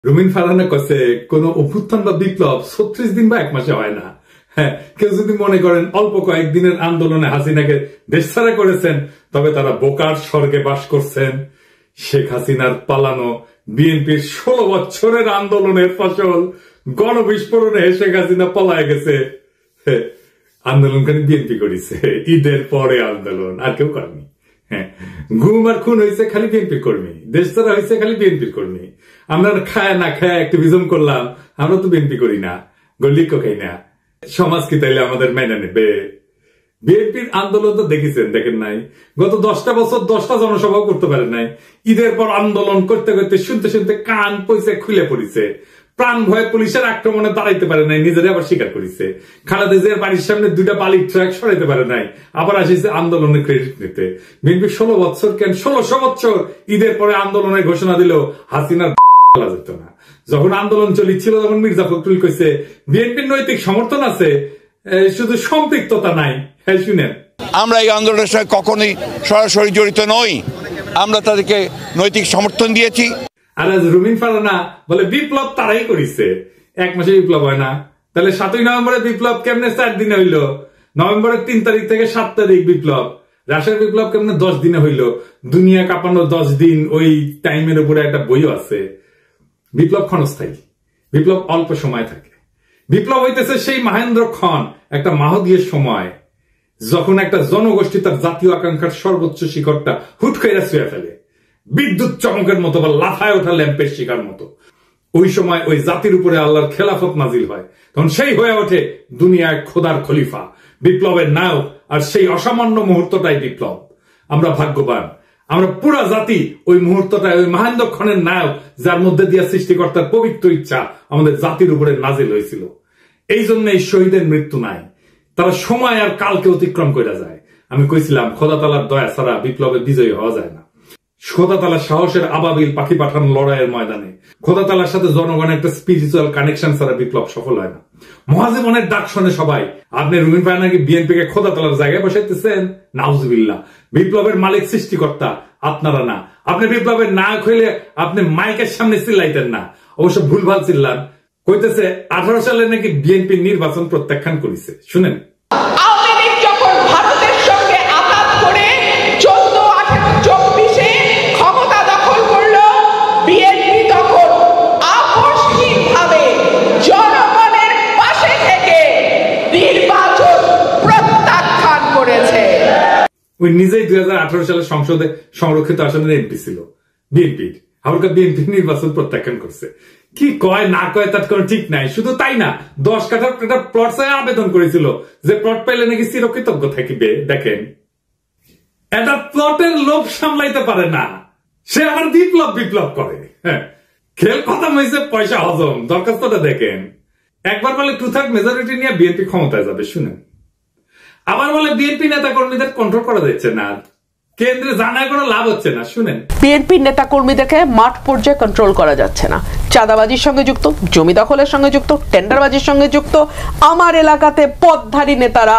রুমিন ফারহানা কাছে কোন অভ্যুত্থান বা বিপ্লব 36 দিন বা 1 মাসে হয় না। হ্যাঁ, কেউ যদি মনে করেন অল্প কয়েকদিনের আন্দোলনে হাসিনাকে দেশছাড়া করেছেন, তবে তারা বোকার স্বর্গে বাস করছেন। শেখ হাসিনার পালানো বিএনপির 16 বছরের আন্দোলনের ফসল গণবিস্ফোরণে শেখ হাসিনা পলায় গেছে। আন্দোলনকারী বিএনপি করেছে, ঈদের পরে আন্দোলন, আর কেউ করেনি। হ্যাঁ, গুম আর খুন হয়েছে খালি বিএনপির কর্মী, দেশ ছাড়া হয়েছে খালি বিএনপির কর্মী। আমরা খায় না খায় অ্যাক্টিভিজম করলাম, আমরা তো বিএনপি করি না, গল্লিকও খাই না। সমাজ কি তাইলে আমাদের মেনে নেবে? বিএনপির আন্দোলন তো দেখেছেন, দেখেন নাই? গত 10টা বছর 10টা জনসভাও করতে পারে নাই। ঈদের পর আন্দোলন করতে করতে শুনতে শুনতে কান পয়সা খুলে পড়েছে। প্রাণ ভয়ে পুলিশের আক্রমণে দাঁড়াইতে পারে নাই, নিজেরা আবার স্বীকার করেছে। খালেদা জিয়ার বাড়ির সামনে 2টা বালির ট্রাক সরাইতে পারে নাই, আবার আসিছে আন্দোলনের ক্রেডিট নিতে। বিএনপি 16 বছর কেন 1600 বছর ঈদের পরে আন্দোলনের ঘোষণা দিল, হাসিনার বলা যেত না। যখন আন্দোলন চলছিল তখন মির্জা ফখরুল কইছে বিএনপির নৈতিক সমর্থন আছে, শুধু সম্পৃক্ততা নাই। হ্যাঁ, শুনেন, আমরা এই আন্দোলনের সঙ্গে কখনোই সরাসরি জড়িত নই, আমরা তাদেরকে নৈতিক সমর্থন দিয়েছি। আর আজ রুমিন ফারহানা বলে বিপ্লব তারাই করেছে, 1 মাসে বিপ্লব হয় না। তাহলে 7ই নভেম্বরে বিপ্লব কেমনে 4 দিনে হইল? নভেম্বরের 3 তারিখ থেকে 7 তারিখ বিপ্লব। রাশিয়ার বিপ্লব কেমনে 10 দিনে হইল? দুনিয়া কাঁপানো 10 দিন, ওই টাইমের উপরে একটা বইও আছে। বিপ্লব ক্ষণস্থায়ী, বিপ্লব অল্প সময় থাকে। বিপ্লব হইতেছে সেই মহেন্দ্রক্ষণ, একটা মাহদীয় সময়, যখন একটা জনগোষ্ঠী তার জাতীয় আকাঙ্ক্ষার সর্বোচ্চ শিখরটা হুট করে ছুঁয়ে ফেলে, বিদ্যুৎ চমকের মতো বা লাফায় ওঠা ল্যাম্পের শিকার মতো। ওই সময় ওই জাতির উপরে আল্লাহর খেলাফত নাজিল হয়, তখন সেই হয়ে ওঠে দুনিয়ায় খোদার খলিফা, বিপ্লবের নায়ক। আর সেই অসামান্য মুহূর্তটাই বিপ্লব। আমরা ভাগ্যবান, আমরা পুরা জাতি ওই মুহূর্তটায়, ওই মহেন্দ্রক্ষণের নায়ক, যার মধ্যে দিয়ে সৃষ্টিকর্তার পবিত্র ইচ্ছা আমাদের জাতির উপরে নাজিল হয়েছিল। এই জন্য এই শহীদের মৃত্যু নাই, তারা সময় আর কালকে অতিক্রম করে যায়। আমি কইছিলাম খোদা তাআলার দয়া ছাড়া বিপ্লবে বিজয়ী হওয়া যায় না। খোদা তাআলার সাহসের আবাবিল পাখি পাঠানো লড়াইয়ের ময়দানে খোদা তাআলার সাথে জনগণের একটা স্পিরিচুয়াল কানেকশন ছাড়া বিপ্লব সফল হয় না। মহাজীবনের ডাক শোনে সবাই। আপনি রুমিন ফারহানাকে বিএনপি কে খোদা তাআলার জায়গায় বসাইতেছেন? নাউজুবিল্লাহ। বিপ্লবের মালিক সৃষ্টিকর্তা, আপনারা না। আপনি বিপ্লবের নায়ক হইলে আপনি মাইকের সামনে চিল্লাইতেন না, অবশ্য ভুলভাল চিল্লান। কইতেছে 18 সালে নাকি বিএনপি নির্বাচন প্রত্যাখ্যান করেছে। শুনেন, ওই নিজেই 2018 সালে সংসদে সংরক্ষিত আসনের এমপি ছিল বিএনপির, আবার বিএনপি নির্বাচন প্রত্যাখ্যান করছে। কি কয় না কয় তার কোনো ঠিক নাই। শুধু তাই না, 10 কাঠার একটা প্লট চাই আবেদন করেছিল, যে প্লট পাইলে নাকি চিরকৃতজ্ঞ থাকিবে। দেখেন, এটা প্লটের লোভ সামলাইতে পারে না, সে আবার বিপ্লব করে। হ্যাঁ, খেল খতম হয়েছে, পয়সা হজম। দরখাস্তটা দেখেন, একবার বলে 2/3 মেজরিটি নিয়ে বিএনপি ক্ষমতায় যাবে। শুনেন, আবার বলে বিএনপি নেতা কর্মীদের কন্ট্রোল করা যাচ্ছে না, কেন্দ্রে জানায় কোনো লাভ হচ্ছে না। শুনেন, বিএনপি নেতা কর্মীদেরকে মাঠ পর্যায়ে কন্ট্রোল করা যাচ্ছে না। চাঁদাবাজির সঙ্গে যুক্ত, জমি দখলের সঙ্গে যুক্ত, টেন্ডারবাজির সঙ্গে যুক্ত। আমার এলাকাতে পদধারী নেতারা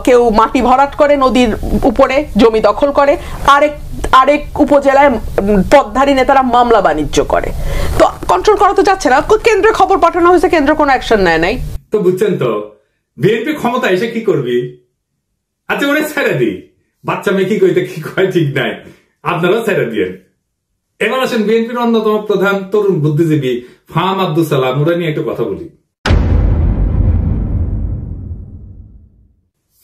কেউ মাটি ভরাট করে নদীর উপরে, জমি দখল করে, আরেক উপজেলায় পদধারী নেতারা মামলা বাণিজ্য করে। তো কন্ট্রোল করা তো যাচ্ছে না। কেন্দ্রে খবর পাঠানো হয়েছে, কেন্দ্র কোনো অ্যাকশন নেয় নাই। তো বুঝছেন তো, বিএনপি ক্ষমতা এসে কি করবি? আচ্ছা, ওরা ছেড়ে দিই, বাচ্চা মেয়ে কি কইতে কি কয় ঠিক নাই, আপনারাও ছেড়ে দিয়েন। এবার আসেন বিএনপির অন্যতম প্রধান তরুণ বুদ্ধিজীবী ফাহাম আব্দুল সালাম, ওরা নিয়ে একটু কথা বলি।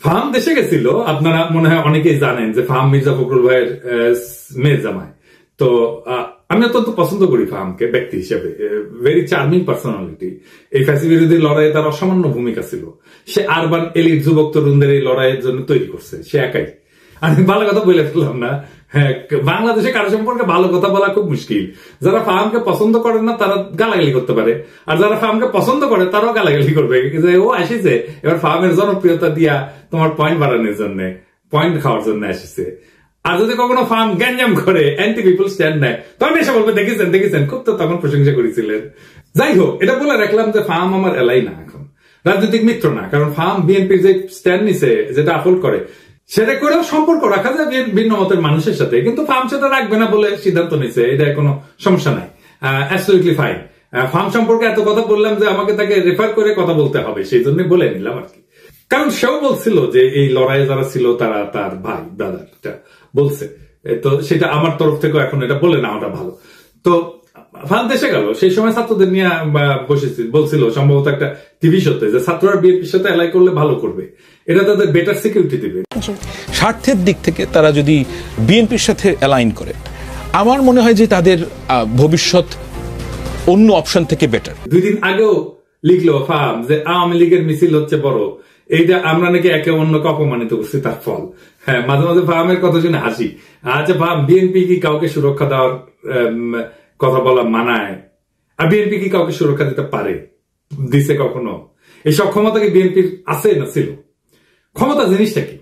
ফাহাম দেশে গেছিল, আপনারা মনে হয় অনেকেই জানেন যে ফাহাম মির্জা ফখরুল ভাইয়ের মেয়ের জামাই। তো আমি অত্যন্ত পছন্দ করি ফাহামকে ব্যক্তি হিসেবে, ভেরি চার্মিং পার্সোনালিটি। এই ফ্যাসি বিরোধী লড়াইয়ে তার অসামান্য ভূমিকা ছিল। সে আরবান এলিট যুবক তরুণদের এই লড়াইয়ের জন্য তৈরি করছে, সে একাই। আমি ভালো কথা বলে ফেললাম না। হ্যাঁ, বাংলাদেশে কারো সম্পর্কে ভালো কথা বলা খুব মুশকিল। যারা ফাহামকে পছন্দ করেন না তারা গালাগালি করতে পারে, আর যারা ফাহামকে পছন্দ করে তারাও গালাগালি করবে যে ও আসিছে এবার ফাহামের জনপ্রিয়তা দিয়া তোমার পয়েন্ট বাড়ানোর জন্য, পয়েন্ট খাওয়ার জন্য আসিছে। আর যদি কখনো ফার্ম গ্যাঞ্জাম করে, অ্যান্টি পিপল স্ট্যান্ড নেয়, তখন এসে বলবে দেখেছেন, খুব তো তখন প্রশংসা করেছিলেন। যাই হোক, এটা বলে রাখলাম যে ফার্ম আমার এলাই না, এখন রাজনৈতিক মিত্র না। কারণ ফার্ম বিএনপির যে স্ট্যান্ড নিছে, যেটা আপলোড করে, সেটা করেও সম্পর্ক রাখা যায় ভিন্ন মতের মানুষের সাথে, কিন্তু ফার্ম সেটা রাখবে না বলে সিদ্ধান্ত নিছে, এটা কোনো সমস্যা নাই, অ্যাবসলিউটলি ফাইন। ফার্ম সম্পর্কে এত কথা বললাম যে আমাকে তাকে রেফার করে কথা বলতে হবে, সেই জন্য বলে নিলাম আর কি। কারণ সেও বলছিল যে এই লড়াইয়ে যারা ছিল তারা তার ভাই দাদাটা বলছে, তো সেটা আমার তরফ থেকে এখন এটা বলে নেওয়াটা ভালো। তো ফার্ম দেশে গেল, সেই সময় ছাত্রদের নিয়ে বলছিল সম্ভবত একটা টিভি শোতে যে ছাত্ররা বিএনপির সাথে এলাই করলে ভালো করবে, এটা তাদের বেটার সিকিউরিটি দিবে। স্বার্থের দিক থেকে তারা যদি বিএনপির সাথে অ্যালাইন করে, আমার মনে হয় যে তাদের ভবিষ্যৎ অন্য অপশন থেকে বেটার। 2 দিন আগেও লিখলো ফার্ম যে আওয়ামী লীগের মিছিল হচ্ছে বড়, এইটা আমরা নাকি একে অন্যকে অপমানিত করছি, তার ফল। হ্যাঁ, মাঝে মাঝে ফার্মের কথা শুনে হাসি। আচ্ছা ফার্ম, বিএনপি কি কাউকে সুরক্ষা দেওয়ার কথা বলা মানায়? আর বিএনপি কি কাউকে সুরক্ষা দিতে পারে? দিছে কখনো? এই সব ক্ষমতা কি বিএনপির আছে না ছিল? ক্ষমতা জিনিসটা কি,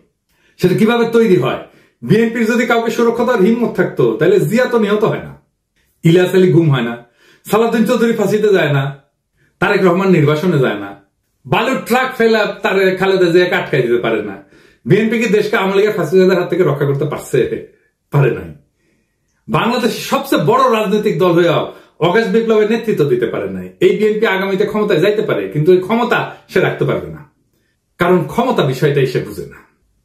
সেটা কিভাবে তৈরি হয়? বিএনপির যদি কাউকে সুরক্ষা দেওয়ার হিম্মত থাকতো তাহলে জিয়া তো নিহত হয় না, ইলিয়াস আলী গুম হয় না, সালাউদ্দিন চৌধুরী ফাঁসিতে যায় না, তারেক রহমান নির্বাসনে যায় না, বালুর ট্রাক ফেলা তারে খালেদা জিয়াকে আটকাই দিতে পারে না। বিএনপি কি দেশকে আওয়ামী লীগের ফাঁসিবাদের হাত থেকে রক্ষা করতে পারছে? পারে নাই। বাংলাদেশের সবচেয়ে বড় রাজনৈতিক দল হয়ে অগাস্ট বিপ্লবের নেতৃত্ব দিতে পারে নাই। এই বিএনপি আগামীতে ক্ষমতায় যাইতে পারে, কিন্তু এই ক্ষমতা সে রাখতে পারবে না, কারণ ক্ষমতা বিষয়টাই সে বুঝে না।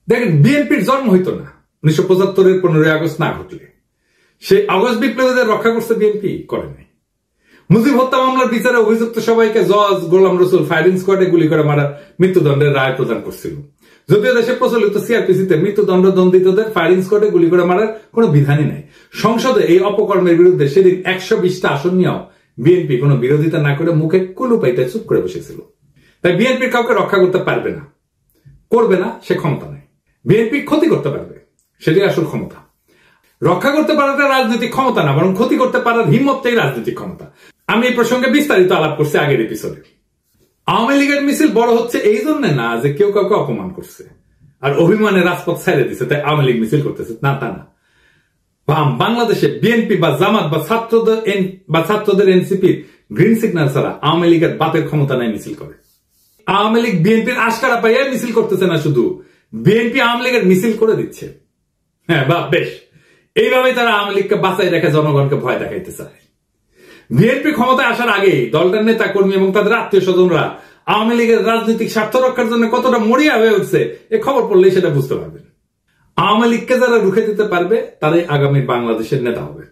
দেখেন, বিএনপির জন্ম হইতো না 1975-এর 15ই আগস্ট না ঘটলে। সেই আগস্ট বিপ্লবীদের রক্ষা করছে বিএনপি? করে নাই। মুজিব হত্যা মামলার বিচারে অভিযুক্ত সবাইকে জজ গোলাম রসুল ফায়ারিং স্কোয়াডে গুলি করে মারার মৃত্যুদণ্ডের রায় প্রদান করছিল। যদিও দেশে প্রচলিত সিআরপিসিতে মৃত্যুদণ্ড দণ্ডিতদের ফায়ারিং স্কোয়াডে গুলি করে মারার কোনো বিধানই নাই। সংসদে এই অপকর্মের বিরুদ্ধে সেদিন 120টা আসন নিয়েও বিএনপি কোনো বিরোধিতা না করে মুখে কুলু পাইতে চুপ করে বসেছিল। তাই বিএনপির কাউকে রক্ষা করতে পারবে না, করবে না, সে ক্ষমতা নেই। বিএনপি ক্ষতি করতে পারবে, সেটাই আসল ক্ষমতা। রক্ষা করতে পারাটা রাজনৈতিক ক্ষমতা না, বরং ক্ষতি করতে পারার হিম্মতটাই রাজনৈতিক ক্ষমতা। আমি এই প্রসঙ্গে বিস্তারিত আলাপ করছি আগের এপিসোডে। আওয়ামী লীগের মিছিল বড় হচ্ছে এই জন্য না যে কেউ কাউকে অপমান করছে আর অভিমানে রাজপথ ছেড়ে দিচ্ছে তাই আওয়ামী লীগ মিছিল করতেছে, না, তা না। বাংলাদেশে বিএনপি বা জামাত বা ছাত্রদের এনসিপি গ্রিন সিগন্যাল ছাড়া আওয়ামী লীগের বাপের ক্ষমতা নাই মিছিল করে। আওয়ামী লীগ বিএনপির আশকারা পাইয়া মিছিল করতেছে না, শুধু বিএনপি আওয়ামী লীগের মিছিল করে দিচ্ছে। হ্যাঁ, বা বেশ, এইভাবেই তারা আওয়ামী লীগকে বাঁচাই রেখে জনগণকে ভয় দেখাইতে চায়। বিএনপি ক্ষমতায় আসার আগেই দলটার নেতা কর্মী এবং তাদের আত্মীয় স্বজনরা আওয়ামী লীগের রাজনৈতিক স্বার্থ রক্ষার জন্য কতটা মরিয়া হয়ে উঠছে এ খবর পড়লেই সেটা বুঝতে পারবেন। আওয়ামী লীগকে যারা রুখে দিতে পারবে তারাই আগামী বাংলাদেশের নেতা হবে।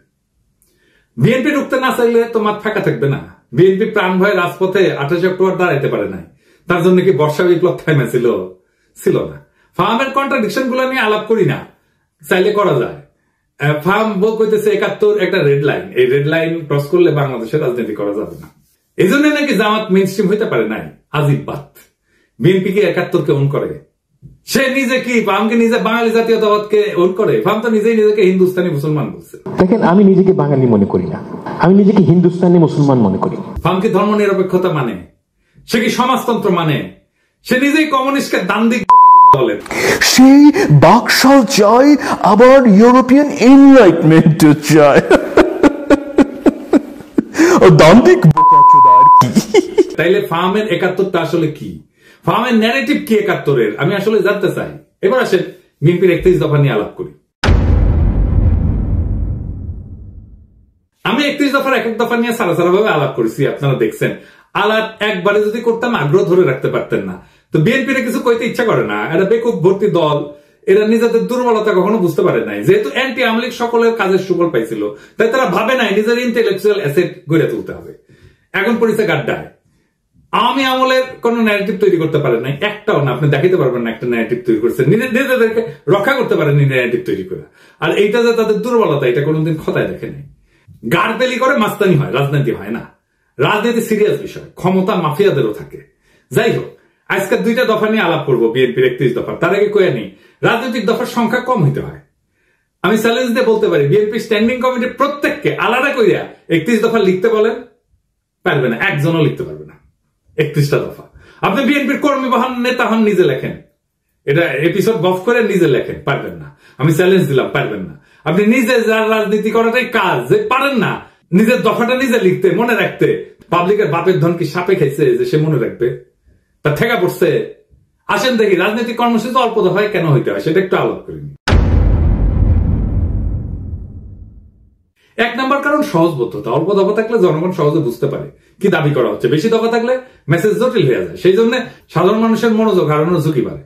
বিএনপি রুখতে না চাইলে তো মাঠ ফাঁকা থাকবে না। বিএনপি প্রাণ ভয়ে রাজপথে 28 অক্টোবর দাঁড়াইতে পারে নাই, তার জন্য কি বর্ষা বিপ্লব থামে ছিল না। ফার্মের কন্ট্রাডিকশন গুলো নিয়ে আলাপ করি না, চাইলে করা যায়। ফার্ম কইতেছে 71 একটা রেড লাইন, এই রেড লাইন ক্রস করলে বাংলাদেশের রাজনীতি করা যাবে না। এই জন্য নাকি জামাত মেইনস্ট্রিম হইতে পারে নাই। আজিব বাত। বিএনপি কি 71-কে ওন করে? সে নিজে কি ফার্মকে নিজে বাঙালি জাতীয়তাবাদকে ওন করে? ফার্ম তো নিজেই নিজেকে হিন্দুস্তানি মুসলমান বলছে। দেখেন, আমি নিজেকে বাঙালি মনে করি না, আমি নিজেকে হিন্দুস্তানি মুসলমান মনে করি। ফার্ম কি ধর্ম নিরপেক্ষতা মানে? সে কি সমাজতন্ত্র মানে? সে নিজেই কমিউনিস্টকে দান্দিক বলেন। সেই বাকশাল চাই, আবার ইউরোপিয়ান এনলাইটমেন্ট চাই। দান্দিক বোকাচোদা আর কি। তাইলে ফার্মের 71টা আসলে কি? ফার্মের ন্যারেটিভ কি 71-এর? আমি আসলে জানতে চাই। এবার আসেন বিএনপির 31 দফা নিয়ে আলাপ করি। আমি 31 দফার এক দফা নিয়ে সারা ভাবে আলাপ করেছি, আপনারা দেখছেন। আলাপ একবারে যদি করতাম আগ্রহ ধরে রাখতে পারতেন না। তো বিএনপির কিছু কইতে ইচ্ছা করে না, এরা বেকুব ভর্তি দল, এরা নিজেদের দুর্বলতা কখনো বুঝতে পারে নাই। যেহেতু অ্যান্টি আওয়ামী লীগ সকলের কাজের সুফল পাইছিল, তাই তারা ভাবে নাই নিজের ইন্টেলেকচুয়াল অ্যাসেট গড়ে তুলতে হবে। এখন পরিচয় গাড্ডায় আওয়ামী আমলের কোন ন্যারেটিভ তৈরি করতে পারেন নাই, একটাও না। আপনি দেখাতে পারবেন না একটা ন্যারেটিভ তৈরি করছে, নিজেদেরকে রক্ষা করতে পারেননি ন্যারেটিভ তৈরি করে। আর এইটা যে তাদের দুর্বলতা, এটা কোনোদিন খতায় দেখে নাই। গাড়বেলি করে মাস্তানি হয়, রাজনীতি হয় না। রাজনীতি সিরিয়াস বিষয়, ক্ষমতা মাফিয়াদেরও থাকে। যাই হোক, আজকে 2টা দফা নিয়ে আলাপ করবো বিএনপির 31 দফা। তার আগে কয়ে নেই, রাজনৈতিক দফার সংখ্যা কম হইতে হয়। আমি চ্যালেঞ্জ দিয়ে বলতে পারি, বিএনপি স্ট্যান্ডিং কমিটির প্রত্যেককে আলাদা কইরা 31 দফা লিখতে বলেন, পারবে না, একজনও লিখতে পারবে না 31টা দফা। আপনি বিএনপির কর্মী হন, নেতা হন, নিজে লেখেন, এটা এপিসোড বফ করে নিজে লেখেন, পারবেন না। আমি চ্যালেঞ্জ দিলাম, পারবেন না। আপনি নিজে যার রাজনীতি করাটাই কাজ, যে পারেন না নিজের দফাটা নিজে লিখতে, মনে রাখতে। পাবলিকের বাপের ধন কি সাপে খাইছে যে সে মনে রাখবে? তার ঠেকা পড়ছে। আসেন দেখি রাজনৈতিক কর্মসূচি অল্প দফায় কেন হইতে হয়, সেটা একটু আলাপ করি। এক নাম্বার কারণ সহজবোধ্যতা। অল্প দফা থাকলে জনগণ সহজে বুঝতে পারে কি দাবি করা হচ্ছে, বেশি দফা থাকলে মেসেজ জটিল হয়ে যায়, সেই জন্য সাধারণ মানুষের মনোযোগ হারানোর ঝুঁকি বাড়ে।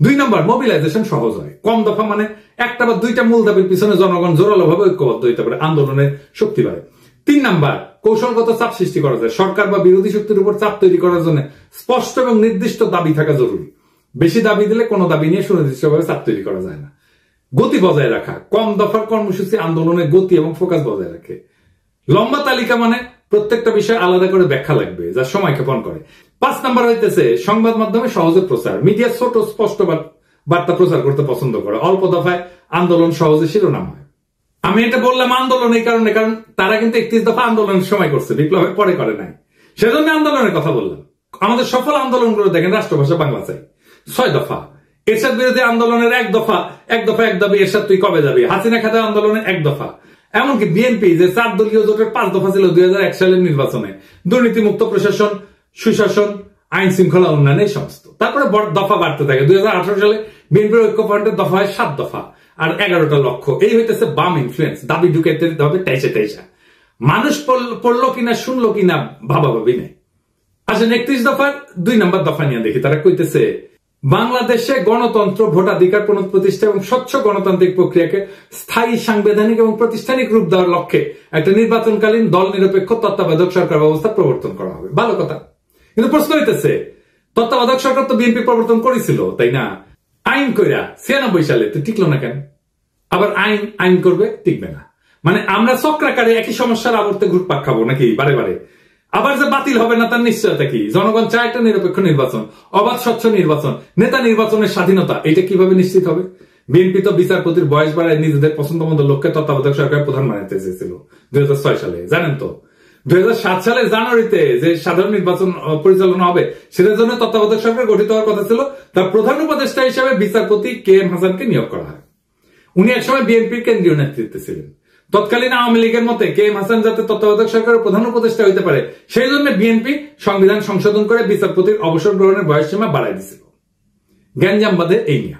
2 নাম্বার, মোবিলাইজেশন সহজ হয়। কম দফা মানে একটা বা দুইটা মূল দাবির পিছনে জনগণ জোরালো ভাবে ঐক্যবদ্ধ হইতে পারে, আন্দোলনের শক্তি বাড়ে। 3 নাম্বার, কৌশলগত চাপ সৃষ্টি করা যায়। সরকার বা বিরোধী শক্তির উপর চাপ তৈরি করার জন্য স্পষ্ট এবং নির্দিষ্ট দাবি থাকা জরুরি। বেশি দাবি দিলে কোনো দাবি নিয়ে সুনির্দিষ্টভাবে চাপ তৈরি করা যায় না। গতি বজায় রাখা, কম দফার কর্মসূচি আন্দোলনের গতি এবং ফোকাস বজায় রাখে। লম্বা তালিকা মানে প্রত্যেকটা বিষয় আলাদা করে ব্যাখ্যা লাগবে, যা সময় ক্ষেপণ করে। 5 নাম্বার হইতেছে সংবাদ মাধ্যমে সহজে প্রচার। মিডিয়া ছোট স্পষ্ট বার্তা প্রচার করতে পছন্দ করে, অল্প দফায় আন্দোলন সহজে শিরোনাম হয়। আমি এটা বললাম আন্দোলন এই কারণে, কারণ তারা কিন্তু 31 দফা আন্দোলনের সময় করছে, বিপ্লবের পরে করে নাই, সেজন্য আন্দোলনের কথা বললাম। আমাদের সফল আন্দোলনগুলো দেখেন, রাষ্ট্রভাষা বাংলা চাই। 6 দফা, এরশাদ বিরোধী আন্দোলনের 1 দফা, 1 দফা 1 দাবি, এরশাদ তুই কবে যাবি। হাসিনা খাতা আন্দোলনের 1 দফা। এমনকি বিএনপি যে 4 দলীয় জোটের 5 দফা ছিল 2001 সালের নির্বাচনে, দুর্নীতিমুক্ত প্রশাসন, সুশাসন, আইন শৃঙ্খলা উন্নয়ন, এই সমস্ত। তারপরে দফা বাড়তে থাকে। 2018 সালে বিএনপির ঐক্যফ্রন্টের দফা হয় 7 দফা আর 11টা লক্ষ্য। এই হইতেছে বাম ইনফ্লুয়েন্স, দাবি ঢুকাইতে দিতে হবে টাইসা। মানুষ পড়লো কিনা শুনলো কিনা ভাবাভাবি নেই। আসেন 31 দফার 2 নাম্বার দফা নিয়ে দেখি। তারা কইতেছে বাংলাদেশে গণতন্ত্র, ভোটাধিকার পুনঃপ্রতিষ্ঠা এবং স্বচ্ছ গণতান্ত্রিক প্রক্রিয়াকে স্থায়ী, সাংবিধানিক এবং প্রাতিষ্ঠানিক রূপ দেওয়ার লক্ষ্যে একটা নির্বাচনকালীন দল নিরপেক্ষ তত্ত্বাবধায়ক সরকার ব্যবস্থা প্রবর্তন করা হবে। ভালো কথা, কিন্তু প্রশ্ন হইতেছে তত্ত্বাবধায়ক সরকার তো বিএনপি প্রবর্তন করেছিল, তাই না? আইন কইরা 96 সালে তো টিকলো না কেন? আবার আইন করবে, টিকবে না। মানে আমরা চক্রাকারে একই সমস্যার আবর্তে ঘুরপাক খাবো নাকি বারে বারে? আবার যে বাতিল হবে না তার নিশ্চয়তা কি? জনগণ চায় একটা নিরপেক্ষ নির্বাচন, অবাধ স্বচ্ছ নির্বাচন, নেতা নির্বাচনের স্বাধীনতা। এটা কিভাবে নিশ্চিত হবে? বিএনপি তো বিচারপতির বয়স বাড়ায় নিজেদের পছন্দ মতো লোককে তত্ত্বাবধায়ক সরকার প্রধান বানাতে চেয়েছিল 2006 সালে, জানেন তো? 2007 সালের জানুয়ারিতে যে সাধারণ নির্বাচন পরিচালনা হবে সেটার জন্য তত্ত্বাবধায়ক সরকার গঠিত হওয়ার কথা ছিল। তার প্রধান উপদেষ্টা হিসেবে বিচারপতি KM হাসানকে নিয়োগ করা হয়। উনি একসময় বিএনপির কেন্দ্রীয় নেতৃত্বে ছিলেন। তৎকালীন আওয়ামী লীগের মতে KM হাসান যাতে তত্ত্বাবধায়ক সরকারের প্রধান উপদেষ্টা হইতে পারে, সেই জন্য বিএনপি সংবিধান সংশোধন করে বিচারপতির অবসর গ্রহণের বয়সসীমা বাড়াই দিছিল। গ্যাঞ্জাম বাঁধে এই নিয়ে,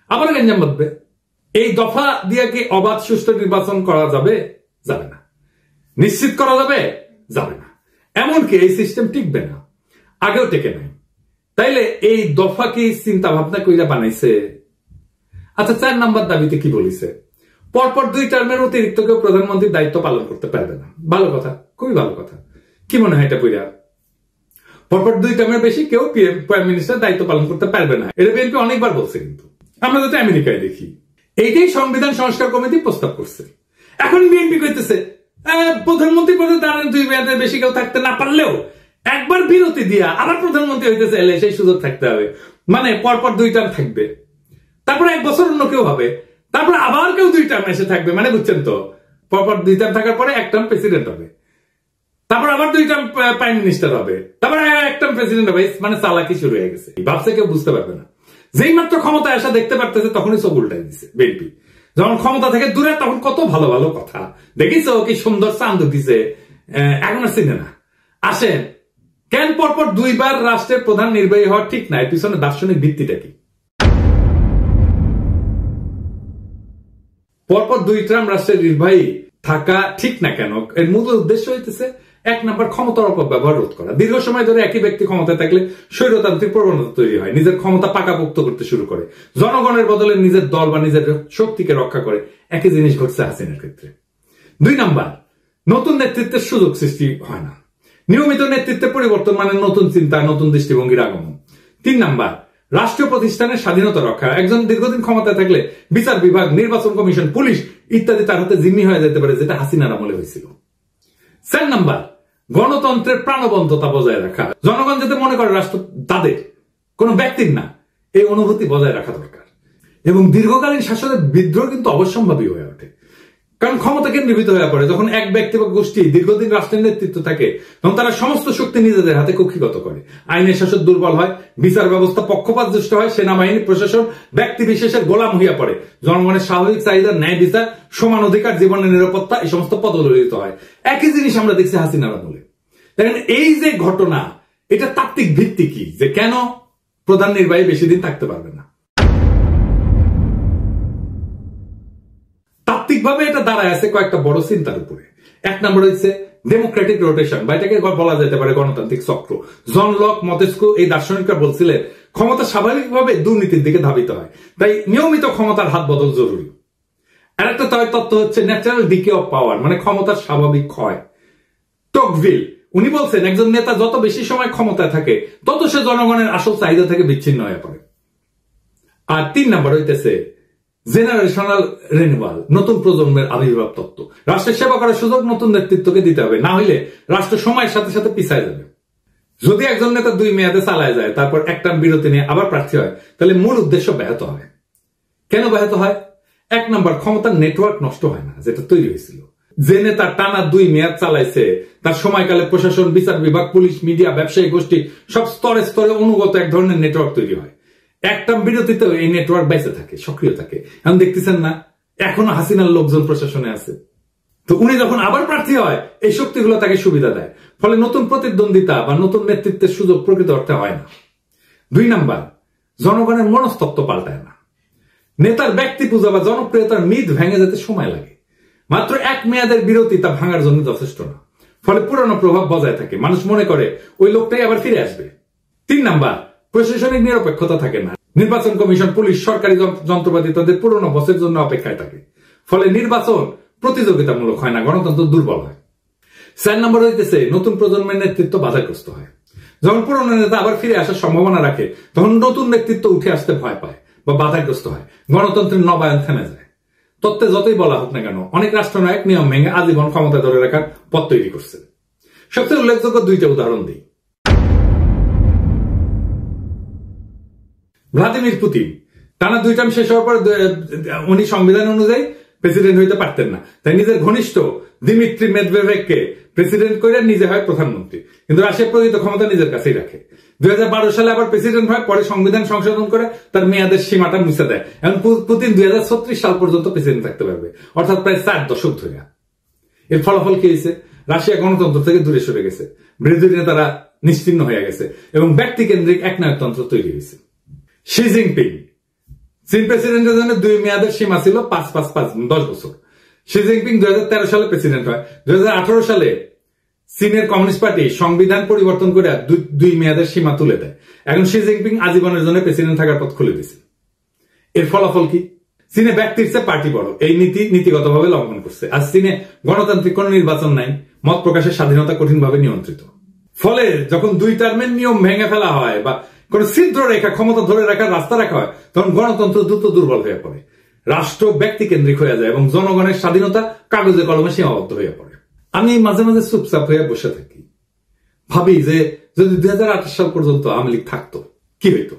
আবার গ্যাঞ্জাম বাঁধবে। এই দফা দিয়ে কি অবাধ সুষ্ঠু নির্বাচন করা যাবে? যাবে না। নিশ্চিত করা যাবে? যাবে না। এমনকি এই সিস্টেম টিকবে না, আগেও টেকে নাই। তাইলে এই দফা কি চিন্তা ভাবনা কইরা বানাইছে? আচ্ছা, 4 নাম্বার দাবিতে কি বলিছে? পরপর 2 টার্মের অতিরিক্ত কেউ প্রধানমন্ত্রীর দায়িত্ব পালন করতে পারবে না। ভালো কথা, খুবই ভালো কথা। কি মনে হয় এটা কইরা? পরপর 2 টার্মের বেশি কেউ প্রাইম মিনিস্টার দায়িত্ব পালন করতে পারবে না। এটা বিএনপি অনেকবার বলছে, কিন্তু আমরা যাতে আমেরিকায় দেখি এইটাই সংবিধান সংস্কার কমিটি প্রস্তাব করছে। এখন বিএনপি কইতেছে প্রধানমন্ত্রী পদে দাঁড়ান 2 মেয়াদের বেশি কেউ থাকতে না পারলেও একবার বিরতি দিয়া আবার প্রধানমন্ত্রী হইতে চাইলে সেই সুযোগ থাকতে হবে। মানে পরপর 2 টার্ম থাকবে, তারপরে 1 বছর অন্য কেউ হবে, তারপরে আবার কেউ 2 টার্ম এসে থাকবে। মানে বুঝছেন তো, পরপর 2 টার্ম থাকার পরে 1 টার্ম প্রেসিডেন্ট হবে, তারপর আবার 2 টার্ম প্রাইম মিনিস্টার হবে, তারপরে 1 টার্ম প্রেসিডেন্ট হবে। মানে চালাকি শুরু হয়ে গেছে, ভাবছে কেউ বুঝতে পারবে না। যেই মাত্র ক্ষমতায় আসা দেখতে পারতেছে তখনই চোখ উল্টাই দিচ্ছে বিএনপি। যখন ক্ষমতা থেকে দূরে তখন কত ভালো ভালো কথা দেখিছো, কি সুন্দর চান্দ দিছে, এখন আর চিনে না। আসেন, কেন পরপর 2 বার রাষ্ট্রের প্রধান নির্বাহী হওয়া ঠিক না? এর পিছনে দার্শনিক ভিত্তিটা কি? পরপর 2 টার্ম রাষ্ট্রের নির্বাহী থাকা ঠিক না কেন? এর মূল উদ্দেশ্য হইতেছে 1 নাম্বার, ক্ষমতার অপব্যবহার রোধ করা। দীর্ঘ সময় ধরে একই ব্যক্তি ক্ষমতায় থাকলে স্বৈরতান্ত্রিক প্রবণতা তৈরি হয়, নিজের ক্ষমতা পাকাপোক্ত করতে শুরু করে, জনগণের বদলে নিজের দল বা নিজের শক্তিকে রক্ষা করে। একই জিনিস ঘটছে হাসিনার ক্ষেত্রে। 2 নাম্বার, নতুন নেতৃত্বের সুযোগ সৃষ্টি হয় না। নিয়মিত নেতৃত্বের পরিবর্তন মানে নতুন চিন্তা, নতুন দৃষ্টিভঙ্গির আগমন। 3 নাম্বার, রাষ্ট্রীয় প্রতিষ্ঠানের স্বাধীনতা রক্ষা। একজন দীর্ঘদিন ক্ষমতায় থাকলে বিচার বিভাগ, নির্বাচন কমিশন, পুলিশ ইত্যাদি তার হাতে জিম্মি হয়ে যেতে পারে, যেটা হাসিনার আমলে হয়েছিল। 4 নাম্বার, গণতন্ত্রের প্রাণবন্ততা বজায় রাখা। জনগণ যাতে মনে করে রাষ্ট্র তাদের, কোন ব্যক্তির না, এই অনুভূতি বজায় রাখা দরকার। এবং দীর্ঘকালীন শাসনের বিদ্রোহ কিন্তু অবশ্যম্ভাবী হয়ে ওঠে, কারণ ক্ষমতা কেন্দ্রীভূত হয়ে পড়ে। যখন এক ব্যক্তি বা গোষ্ঠী দীর্ঘদিন রাষ্ট্রের নেতৃত্ব থাকে, তখন তারা সমস্ত শক্তি নিজেদের হাতে কক্ষিগত করে। আইনের শাসন দুর্বল হয়, বিচার ব্যবস্থা পক্ষপাতদুষ্ট হয়, সেনাবাহিনী প্রশাসন ব্যক্তি বিশেষের গোলাম হইয়া পড়ে, জনগণের স্বাভাবিক চাহিদা, ন্যায় বিচার, সমান অধিকার, জীবনের নিরাপত্তা এই সমস্ত পদদলিত হয়। একই জিনিস আমরা দেখছি হাসিনার আমলে। দেখেন, এই যে ঘটনা, এটা তাত্ত্বিক ভিত্তি কি যে কেন প্রধান নির্বাহী বেশি দিন থাকতে পারবে না? তাত্ত্বিকভাবে এটা দাঁড়ায় আছে কয়েকটা বড় চিন্তার উপরে। এক নম্বর হচ্ছে ডেমোক্রেটিক রোটেশন, বা এটাকে বলা যেতে পারে গণতান্ত্রিক চক্র। জন লক, মন্তেস্কু এই দার্শনিকরা বলছিলেন ক্ষমতা স্বাভাবিকভাবে দুর্নীতির দিকে ধাবিত হয়, তাই নিয়মিত ক্ষমতার হাত বদল জরুরি। আর একটা তত্ত্ব হচ্ছে ন্যাচারাল ডিকে অফ পাওয়ার, মানে ক্ষমতার স্বাভাবিক ক্ষয়। টকভিল উনি বলছেন একজন নেতা যত বেশি সময় ক্ষমতায় থাকে তত সে জনগণের আসল চাহিদা থেকে বিচ্ছিন্ন হয়ে পড়ে। আর 3 নম্বর হইতেছে জেনারেশনাল রিনিউয়াল, নতুন প্রজন্মের আবির্ভাব তত্ত্ব। রাষ্ট্রের সেবা করার সুযোগ নতুন নেতৃত্বকে দিতে হবে, না হইলে রাষ্ট্র সময়ের সাথে সাথে পিছায় যাবে। যদি একজন নেতা 2 মেয়াদে চালায় যায়, তারপর একটা বিরতি নিয়ে আবার প্রার্থী হয়, তাহলে মূল উদ্দেশ্য ব্যাহত হয়। কেন ব্যাহত হয়? 1 নম্বর, ক্ষমতার নেটওয়ার্ক নষ্ট হয় না, যেটা তৈরি হয়েছিল। যে নেতা টানা 2 মেয়াদ চালাইছে তার সময়কালে প্রশাসন, বিচার বিভাগ, পুলিশ, মিডিয়া, ব্যবসায়ী গোষ্ঠী সব স্তরে স্তরে অনুগত এক ধরনের নেটওয়ার্ক তৈরি হয়। একটা বিরতিতেও এই নেটওয়ার্ক বেঁচে থাকে, সক্রিয় থাকে। এখন দেখতেছেন না, এখনো হাসিনার লোকজন প্রশাসনে আছে। তো উনি যখন আবার প্রার্থী হয়, এই শক্তিগুলো তাকে সুবিধা দেয়, ফলে নতুন প্রতিদ্বন্দ্বিতা বা নতুন নেতৃত্বের সুযোগ প্রকৃত অর্থে হয় না। 2 নম্বর, জনগণের মনস্তত্ত্ব পাল্টায় না। নেতার ব্যক্তি পূজা বা জনপ্রিয়তার মিথ ভেঙে যেতে সময় লাগে। মাত্র 1 মেয়াদের বিরতি তা ভাঙার জন্য যথেষ্ট না, ফলে পুরনো প্রভাব বজায় থাকে। মানুষ মনে করে ওই লোকটাই আবার ফিরে আসবে। 3 নম্বর, প্রশাসনিক নিরপেক্ষতা থাকে না। নির্বাচন কমিশন, পুলিশ, সরকারি যন্ত্রপাতি তাদের পুরনো বসের জন্য অপেক্ষায় থাকে, ফলে নির্বাচন প্রতিযোগিতামূলক হয় না, গণতন্ত্র দুর্বল হয়। 4 নম্বর হইতেছে নতুন প্রজন্মের নেতৃত্ব বাধাগ্রস্ত হয়। যখন পুরনো নেতা আবার ফিরে আসার সম্ভাবনা রাখে, তখন নতুন নেতৃত্ব উঠে আসতে ভয় পায় বা বাধাগ্রস্ত হয়, গণতন্ত্রের নবায়ন থেমে যায়। তত্ত্বে যতই বলা হোক না কেন, অনেক রাষ্ট্রনায়ক নিয়ম ভেঙে আজীবন ক্ষমতা ধরে রাখার পথ তৈরি করছে। সবচেয়ে উল্লেখযোগ্য 2টা উদাহরণ দিই। ভ্লাদিমির পুতিন টানা 2 টার্ম শেষ হওয়ার পর উনি সংবিধান অনুযায়ী প্রেসিডেন্ট হইতে পারতেন না, তাই নিজের ঘনিষ্ঠ দিমিত্রি মেদভেদেভকে প্রেসিডেন্ট করে নিজে হয় প্রধানমন্ত্রী, কিন্তু রাশিয়া প্রকৃত ক্ষমতা নিজের কাছেই রাখে। 2012 সালে আবার প্রেসিডেন্ট হয়, পরে সংবিধান সংশোধন করে তার মেয়াদের সীমাটা মুছে দেয়। এখন পুতিন 2036 সাল পর্যন্ত প্রেসিডেন্ট থাকতে পারবে, অর্থাৎ প্রায় 4 দশক ধরে। এর ফলাফল কি হয়েছে? রাশিয়া গণতন্ত্র থেকে দূরে সরে গেছে, বিরোধী নেতারা নিশ্চিহ্ন হয়ে গেছে এবং ব্যক্তি কেন্দ্রিক একনায়কতন্ত্র তৈরি হয়েছে। শি জিনপিং, চীন প্রেসিডেন্টের জন্য 2 মেয়াদের সীমা ছিল 5-5-5 10 বছর। শি জিনপিং 2013 সালে প্রেসিডেন্ট হয়। 2018 সালে চীনের কমিউনিস্ট পার্টি সংবিধান পরিবর্তন করে 2 মেয়াদের সীমা তুলে দেয়। এখন শি জিনপিং আজীবনের জন্য প্রেসিডেন্ট থাকার পথ খুলে দিয়েছে। এর ফলাফল কি? চীনে ব্যক্তির চেয়ে পার্টি বড়, এই নীতিগতভাবে লঙ্ঘন করছে। আর চীনে গণতান্ত্রিক কোন নির্বাচন নাই, মত প্রকাশের স্বাধীনতা কঠিনভাবে নিয়ন্ত্রিত। ফলে যখন 2 টার্মের নিয়ম ভেঙে ফেলা হয় বা কোন ছিদ্র রেখা ক্ষমতা ধরে রাখার রাস্তা রাখা হয়, তখন গণতন্ত্র দ্রুত দুর্বল হয়ে পড়ে, রাষ্ট্র ব্যক্তি কেন্দ্রিক হয়ে যায় এবং জনগণের স্বাধীনতা কাগজে কলমে সীমাবদ্ধ হয়ে পড়ে। আমি মাঝে মাঝে চুপচাপ হয়ে বসে থাকি, ভাবি যে যদি 2028 সাল পর্যন্ত আওয়ামী লীগ থাকতো কি হইতো।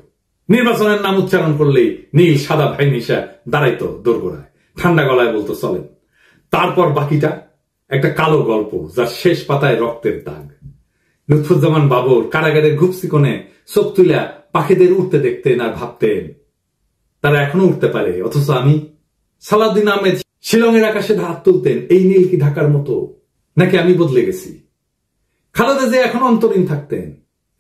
নির্বাচনের নাম উচ্চারণ করলেই নীল সাদা ভাই নিশা দাঁড়াইতো দোরগোড়ায়, ঠান্ডা গলায় বলতো চলেন। তারপর বাকিটা একটা কালো গল্প, যার শেষ পাতায় রক্তের দাগ। লুৎফুজ্জামান বাবর কারাগারের ঘুপসি কোণে চোখ তুলা পাখিদের উঠতে দেখতেন আর ভাবতেন তারা এখনো উঠতে পারে, অথচ আমি। সালাউদ্দিন আহমেদ শিলংয়ের আকাশে হাত তুলতেন, এই নীল কি ঢাকার মতো, নাকি আমি বদলে গেছি। খালেদা জিয়া এখন অন্তরীণ থাকতেন।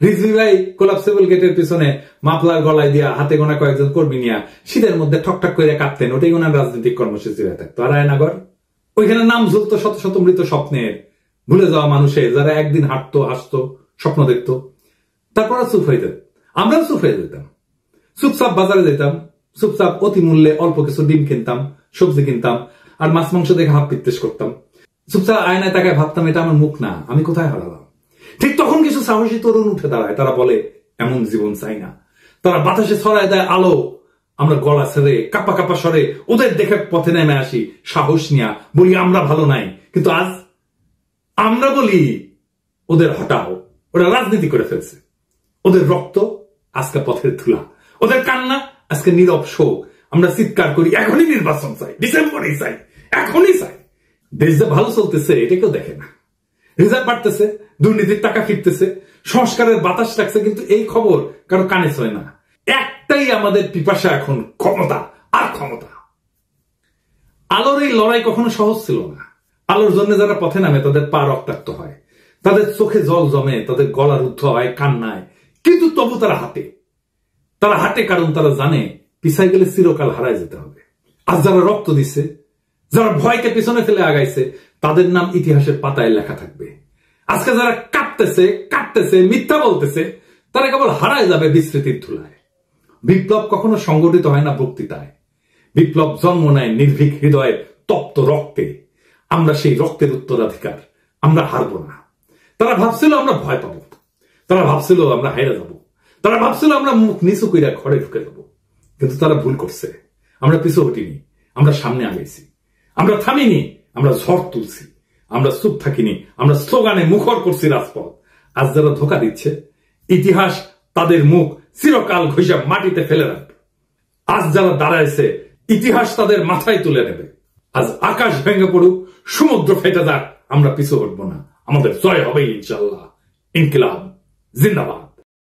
রিজভী ভাই কোলাপসেবল গেটের পিছনে মাফলার গলায় দিয়া হাতে গোনা কয়েকজন কর্মী নিয়া শীতের মধ্যে ঠকঠক করে কাঁপতেন, ওটাই ওনার রাজনৈতিক কর্মসূচি হয়ে থাকতো। আর আয়নাগর, ওইখানে নাম ঝুলতো শত শত মৃত স্বপ্নের, ভুলে যাওয়া মানুষের, যারা একদিন হাঁটতো, হাসতো, স্বপ্ন দেখতো, তারপর চুপ হয়ে যেত। আমরাও চুপ হয়ে যেতাম, চুপচাপ বাজারে যেতাম, চুপচাপ অতি মূল্যে অল্প কিছু ডিম কিনতাম, সবজি কিনতাম, আর মাছ মাংস দেখে হাত পিত্তেশ করতাম। চুপচাপ আয়নায় তাকায় ভাবতাম এটা আমার মুখ না, আমি কোথায় হারালাম। ঠিক তখন কিছু সাহসী তরুণ উঠে দাঁড়ায়, তারা বলে এমন জীবন চাই না। তারা বাতাসে ছড়ায় দেয় আলো, আমরা গলা ছেড়ে কাপা কাপা স্বরে ওদের দেখে পথে নেমে আসি, সাহস নিয়া বলি আমরা ভালো নাই। কিন্তু আজ আমরা বলি ওদের হটাও, ওরা রাজনীতি করে ফেলছে। ওদের রক্ত আজকে পথের ধুলা, ওদের কান্না আজকে নীরব শোক। আমরা চিৎকার করি এখনই নির্বাচন চাই, ডিসেম্বরেই চাই, এখনই চাই। দেশ যে ভালো চলতেছে এটা কেউ দেখে না। রিজার্ভ বাড়তেছে, দুর্নীতির টাকা ফিরতেছে, সংস্কারের বাতাস রাখছে, কিন্তু এই খবর কারো কানে ছয় না। একটাই আমাদের পিপাসা এখন, ক্ষমতা আর ক্ষমতা। আলোর এই লড়াই কখনো সহজ ছিল না। আলোর জন্য যারা পথে নামে তাদের পা রক্তাক্ত হয়, তাদের চোখে জল জমে, তাদের গলা রুদ্ধ হয় কান্নায়, কিন্তু তবু তারা হাঁটে। কারণ তারা জানে পিছাই গেলে চিরকাল হারায় যেতে হবে। আজ যারা রক্ত দিচ্ছে যারা ভয়কে পিছনে ফেলে আগাইছে তাদের নাম ইতিহাসের পাতায় লেখা থাকবে। আজকে যারা কাঁপতেছে মিথ্যা বলতেছে তারা কেবল হারায় যাবে বিস্মৃতির ধুলায়। বিপ্লব কখনো সংগঠিত হয় না বক্তৃতায়, বিপ্লব জন্ম নেয় নির্ভীক হৃদয়ের তপ্ত রক্তে। আমরা সেই রক্তের উত্তরাধিকার, আমরা হারবো না। তারা ভাবছিল আমরা ভয় পাবো, তারা ভাবছিল আমরা হেরে যাব, তারা ভাবছিল আমরা মুখ নিচু কইরা ঘরে ঢুকে যাব, কিন্তু তারা ভুল করছে। আমরা পিছু হটিনি, আমরা সামনে আগাইছি, আমরা থামিনি, আমরা ঝড় তুলছি, আমরা চুপ থাকিনি, আমরা স্লোগানে মুখর করছি রাজপথ। আজ যারা ধোকা দিচ্ছে ইতিহাস তাদের মুখ চিরকাল ঘষা মাটিতে ফেলে রাখবে। আজ যারা দাঁড়াইছে ইতিহাস তাদের মাথায় তুলে নেবে। আজ আকাশ ভেঙে পড়ুক, সমুদ্র ফেটে যাক, আমরা পিছু হটবো না। আমাদের জয় হবে ইনশাআল্লাহ। ইনকিলাব জিন্দাবাদ।